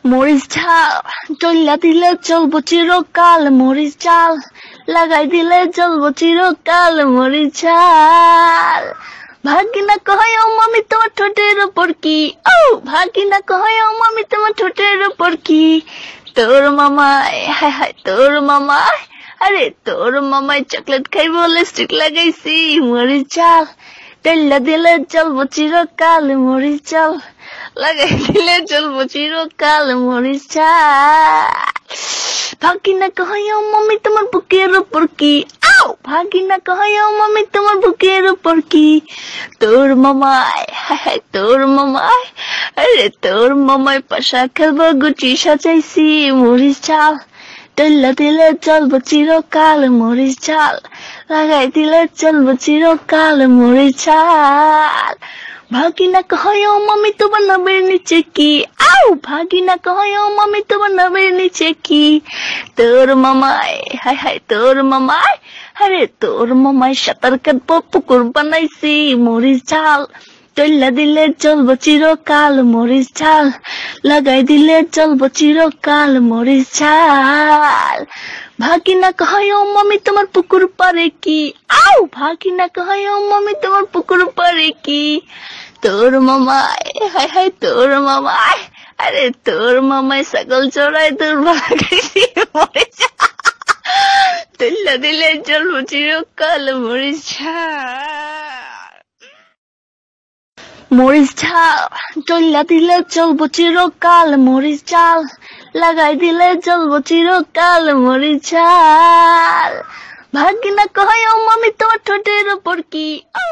মরিচ ঝাল চল্লা দিলে চলবো চিরকাল, মরিচ ঝাল লাগাই দিলে চলবো চিরকাল, মরিচ ঝাল। ভাগিনা কয় ও মামি তোমার ঠোঁটের উপর কি, ও ভাগিনা কয় ও মামি তোমার ঠোঁটের উপর কি, তোর মামাই হায় হায় তোর মামাই, আরে তোর মামাই চকলেট খাইবো লিপস্টিক লাগাইছি, মরিচ ঝাল চল্লা দিলে চলবো চিরকাল, মরিচ ঝাল লাগাই দিলে চলবো চিরকাল, মরিচ ঝাল। ভাগিনা কয় ও মামি তোমার বুকের উপর কি, আও ভাগিনা কয় ও মামি তোমার বুকের উপর কি, তোর মামাই হায় হায় তোর মামাই, আরে তোর মামাই পাশা খেলবো গুচি সাজাইছি, মরিচ ঝাল চল্লা দিলে চলবো চিরকাল, মরিচ ঝাল লাগাই দিলে চলবো চিরকাল, মরিচ ঝাল। ভাগিনা কয় ও মামি তোমার নামের নিচে কি, আও ভাগিনা কয় ও মামি তোমার নামের নিচে কি, তোর মামাই হায় হায় তোর মামাই, আরে তোর মামাই সাঁতার কাটবো পুকুর বানাইছি, মরিচ ঝাল চল্লা দিলে চলবো চিরকাল, মরিচ ঝাল লাগাই দিলে চলবো চিরকাল, মরিচ ঝাল। ভাগিনা কয় ও মামি তোমার পুকুর পারে কি, আও ভাগিনা কয় ও মামি তোমার পুকুর পারে কি, তোর মামাই হায় হায় তোর মামাই, আরে তোর মামাই ছাগল চড়াই তোর ভাগাইছি, মরিচ চল্লা দিলে চলবো চিরকাল, মরিচ ঝাল। মরিচ ঝাল চল্লা দিলে চলবো চিরকাল, মরিচ ঝাল লাগাই দিলে চলবো চিরকাল, মরিচ ঝাল। ভাগিনা কয় ও মামি তোমার ঠোঁটের উপর কি, ও